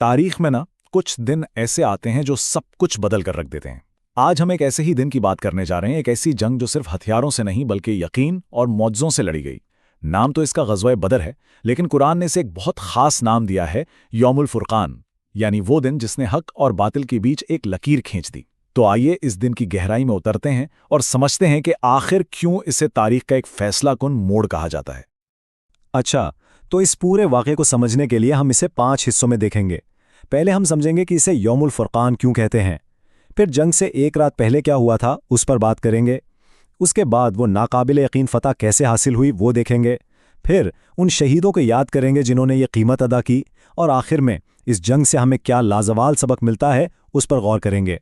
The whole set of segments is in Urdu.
تاریخ میں کچھ دن ایسے آتے ہیں جو سب کچھ بدل کر رکھ دیتے ہیں۔ آج ہم ایک ایسے ہی دن کی بات کرنے جا رہے ہیں، ایک ایسی جنگ جو صرف ہتھیاروں سے نہیں بلکہ یقین اور معجزوں سے لڑی گئی۔ نام تو اس کا غزوہ بدر ہے، لیکن قرآن نے اسے ایک بہت خاص نام دیا ہے، یوم الفرقان، یعنی وہ دن جس نے حق اور باطل کے بیچ ایک لکیر کھینچ دی۔ تو آئیے اس دن کی گہرائی میں اترتے ہیں اور سمجھتے ہیں کہ آخر کیوں اسے تاریخ کا ایک فیصلہ کن موڑ کہا جاتا ہے۔ اچھا، تو اس پورے واقعے کو سمجھنے کے لیے ہم اسے 5 حصوں میں دیکھیں گے۔ پہلے ہم سمجھیں گے کہ اسے یوم الفرقان کیوں کہتے ہیں، پھر جنگ سے ایک رات پہلے کیا ہوا تھا اس پر بات کریں گے، اس کے بعد وہ ناقابل یقین فتح کیسے حاصل ہوئی وہ دیکھیں گے، پھر ان شہیدوں کو یاد کریں گے جنہوں نے یہ قیمت ادا کی، اور آخر میں اس جنگ سے ہمیں کیا لازوال سبق ملتا ہے اس پر غور کریں گے۔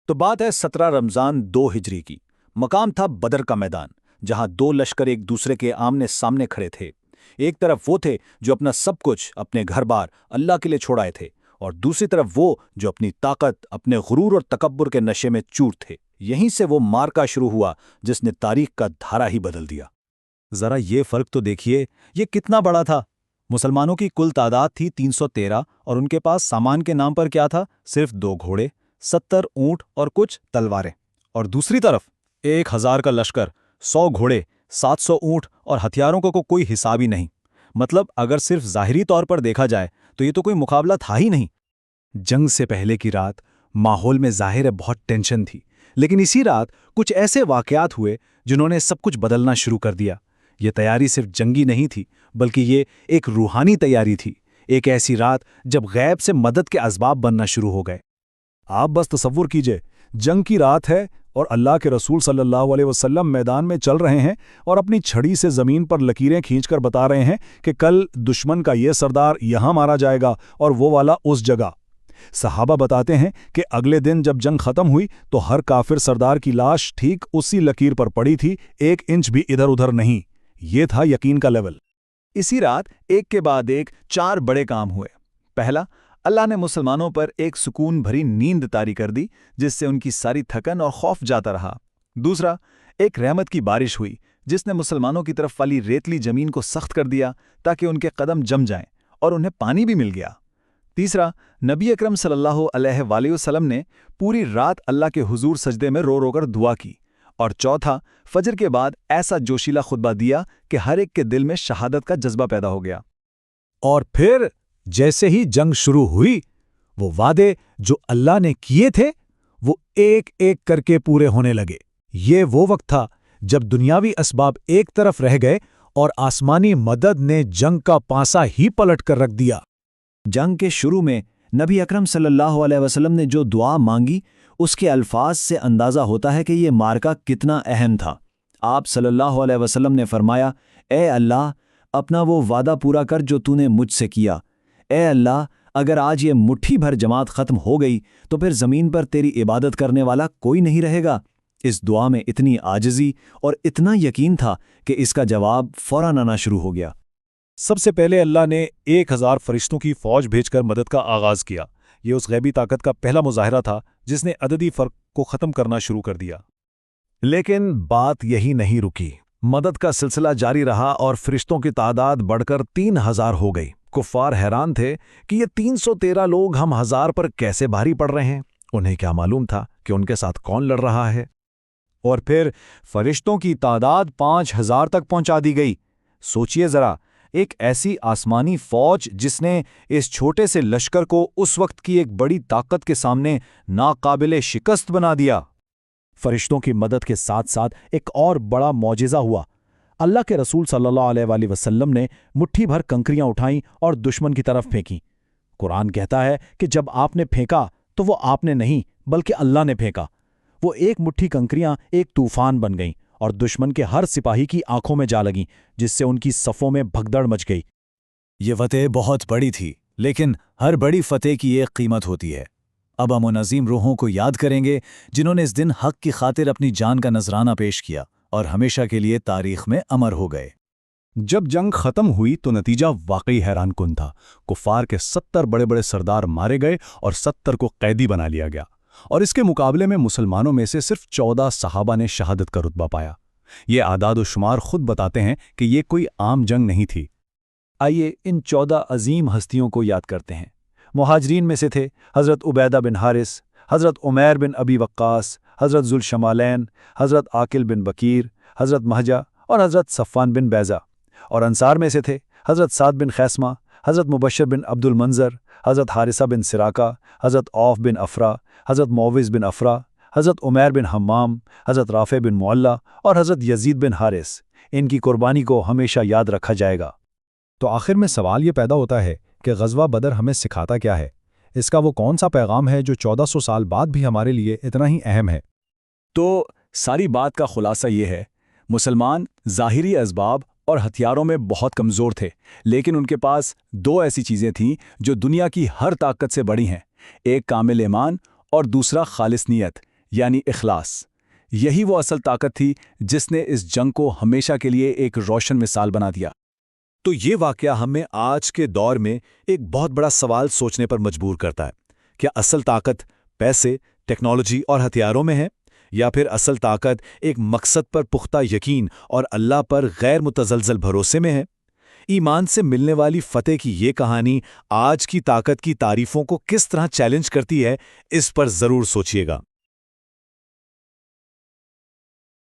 تو بات ہے 17 رمضان 2 ہجری کی۔ مقام تھا بدر کا میدان، جہاں 2 لشکر ایک دوسرے کے آمنے سامنے کھڑے تھے۔ ایک طرف وہ تھے جو اپنا سب کچھ، اپنے گھر بار اللہ کے لیے چھوڑائے تھے، اور دوسری طرف وہ جو اپنی طاقت، اپنے غرور اور تکبر کے نشے میں چور تھے۔ یہیں سے وہ مارکا شروع ہوا جس نے تاریخ کا دھارا ہی بدل دیا۔ ذرا یہ فرق تو دیکھیے، یہ کتنا بڑا تھا۔ مسلمانوں کی کل تعداد تھی 313، اور ان کے پاس سامان کے نام پر کیا تھا؟ صرف 2 گھوڑے، 70 اونٹ اور کچھ تلواریں۔ اور دوسری طرف 1000 کا لشکر، 100 گھوڑے، 700 اونٹ اور ہتھیاروں کو کوئی حساب ہی نہیں۔ مطلب اگر صرف ظاہری طور پر دیکھا جائے تو یہ تو کوئی مقابلہ تھا ہی نہیں۔ جنگ سے پہلے کی رات ماحول میں ظاہر ہے بہت ٹینشن تھی، لیکن اسی رات کچھ ایسے واقعات ہوئے جنہوں نے سب کچھ بدلنا شروع کر دیا۔ یہ تیاری صرف جنگی نہیں تھی، بلکہ یہ ایک روحانی تیاری تھی، ایک ایسی رات جب غیب سے مدد کے اسباب بننا شروع ہو گئے۔ آپ بس تصور کیجئے، جنگ کی رات ہے اور اللہ کے رسول صلی اللہ علیہ وسلم میدان میں چل رہے ہیں اور اپنی چھڑی سے زمین پر لکیریں کھینچ کر بتا رہے ہیں کہ کل دشمن کا یہ سردار یہاں مارا جائے گا اور وہ والا اس جگہ۔ صحابہ بتاتے ہیں کہ اگلے دن جب جنگ ختم ہوئی تو ہر کافر سردار کی لاش ٹھیک اسی لکیر پر پڑی تھی، 1 انچ بھی ادھر ادھر نہیں۔ یہ تھا یقین کا لیول۔ اسی رات ایک کے بعد ایک 4 بڑے کام ہوئے۔ پہلا، اللہ نے مسلمانوں پر ایک سکون بھری نیند طاری کر دی جس سے ان کی ساری تھکن اور خوف جاتا رہا۔ دوسرا، ایک رحمت کی بارش ہوئی جس نے مسلمانوں کی طرف والی ریتلی زمین کو سخت کر دیا تاکہ ان کے قدم جم جائیں، اور انہیں پانی بھی مل گیا۔ تیسرا، نبی اکرم صلی اللہ علیہ وآلہ وسلم نے پوری رات اللہ کے حضور سجدے میں رو رو کر دعا کی۔ اور چوتھا، فجر کے بعد ایسا جوشیلا خطبہ دیا کہ ہر ایک کے دل میں شہادت کا جذبہ پیدا ہو گیا۔ اور پھر جیسے ہی جنگ شروع ہوئی، وہ وعدے جو اللہ نے کیے تھے وہ ایک ایک کر کے پورے ہونے لگے۔ یہ وہ وقت تھا جب دنیاوی اسباب ایک طرف رہ گئے اور آسمانی مدد نے جنگ کا پانسا ہی پلٹ کر رکھ دیا۔ جنگ کے شروع میں نبی اکرم صلی اللہ علیہ وسلم نے جو دعا مانگی، اس کے الفاظ سے اندازہ ہوتا ہے کہ یہ مارکا کتنا اہم تھا۔ آپ صلی اللہ علیہ وسلم نے فرمایا، اے اللہ، اپنا وہ وعدہ پورا کر جو تو نے مجھ سے کیا۔ اے اللہ، اگر آج یہ مٹھی بھر جماعت ختم ہو گئی تو پھر زمین پر تیری عبادت کرنے والا کوئی نہیں رہے گا۔ اس دعا میں اتنی عاجزی اور اتنا یقین تھا کہ اس کا جواب فوراً آنا شروع ہو گیا۔ سب سے پہلے اللہ نے 1000 فرشتوں کی فوج بھیج کر مدد کا آغاز کیا۔ یہ اس غیبی طاقت کا پہلا مظاہرہ تھا جس نے عددی فرق کو ختم کرنا شروع کر دیا۔ لیکن بات یہی نہیں رکی، مدد کا سلسلہ جاری رہا اور فرشتوں کی تعداد بڑھ کر 3000 ہو گئی۔ کفار حیران تھے کہ یہ 313 لوگ ہم 1000 پر کیسے بھاری پڑ رہے ہیں۔ انہیں کیا معلوم تھا کہ ان کے ساتھ کون لڑ رہا ہے۔ اور پھر فرشتوں کی تعداد 5000 تک پہنچا دی گئی۔ سوچئے ذرا، ایک ایسی آسمانی فوج جس نے اس چھوٹے سے لشکر کو اس وقت کی ایک بڑی طاقت کے سامنے ناقابل شکست بنا دیا۔ فرشتوں کی مدد کے ساتھ ساتھ ایک اور بڑا معجزہ ہوا۔ اللہ کے رسول صلی اللہ علیہ وآلہ وسلم نے مٹھی بھر کنکریاں اٹھائیں اور دشمن کی طرف پھینکیں۔ قرآن کہتا ہے کہ جب آپ نے پھینکا تو وہ آپ نے نہیں بلکہ اللہ نے پھینکا۔ وہ ایک مٹھی کنکریاں ایک طوفان بن گئیں اور دشمن کے ہر سپاہی کی آنکھوں میں جا لگیں، جس سے ان کی صفوں میں بھگدڑ مچ گئی۔ یہ فتح بہت بڑی تھی، لیکن ہر بڑی فتح کی ایک قیمت ہوتی ہے۔ اب ہم ان عظیم روحوں کو یاد کریں گے جنہوں نے اس دن حق کی خاطر اپنی جان کا نذرانہ پیش کیا اور ہمیشہ کے لیے تاریخ میں امر ہو گئے۔ جب جنگ ختم ہوئی تو نتیجہ واقعی حیران کن تھا۔ کفار کے 70 بڑے بڑے سردار مارے گئے اور 70 کو قیدی بنا لیا گیا، اور اس کے مقابلے میں مسلمانوں میں سے صرف 14 صحابہ نے شہادت کا رتبہ پایا۔ یہ اعداد و شمار خود بتاتے ہیں کہ یہ کوئی عام جنگ نہیں تھی۔ آئیے ان 14 عظیم ہستیوں کو یاد کرتے ہیں۔ مہاجرین میں سے تھے حضرت عبیدہ بن حارث، حضرت عمیر بن ابی وقاص، حضرت ذوالشمالین، حضرت عاقل بن بکیر، حضرت مہجہ اور حضرت صفوان بن بیضہ۔ اور انصار میں سے تھے حضرت سعد بن خیثمہ، حضرت مبشر بن عبد المنظر، حضرت حارثہ بن سراقہ، حضرت عوف بن افرا، حضرت معوذ بن افرا، حضرت عمیر بن حمام، حضرت رافع بن معلہ اور حضرت یزید بن حارث۔ ان کی قربانی کو ہمیشہ یاد رکھا جائے گا۔ تو آخر میں سوال یہ پیدا ہوتا ہے کہ غزوہ بدر ہمیں سکھاتا کیا ہے؟ اس کا وہ کون سا پیغام ہے جو 1400 سال بعد بھی ہمارے لیے اتنا ہی اہم ہے؟ تو ساری بات کا خلاصہ یہ ہے، مسلمان ظاہری اسباب اور ہتھیاروں میں بہت کمزور تھے، لیکن ان کے پاس دو ایسی چیزیں تھیں جو دنیا کی ہر طاقت سے بڑی ہیں، ایک کامل ایمان اور دوسرا خالص نیت یعنی اخلاص۔ یہی وہ اصل طاقت تھی جس نے اس جنگ کو ہمیشہ کے لیے ایک روشن مثال بنا دیا۔ تو یہ واقعہ ہمیں آج کے دور میں ایک بہت بڑا سوال سوچنے پر مجبور کرتا ہے۔ کیا اصل طاقت پیسے، ٹیکنالوجی اور ہتھیاروں میں ہے، یا پھر اصل طاقت ایک مقصد پر پختہ یقین اور اللہ پر غیر متزلزل بھروسے میں ہے؟ ایمان سے ملنے والی فتح کی یہ کہانی آج کی طاقت کی تعریفوں کو کس طرح چیلنج کرتی ہے، اس پر ضرور سوچیے گا۔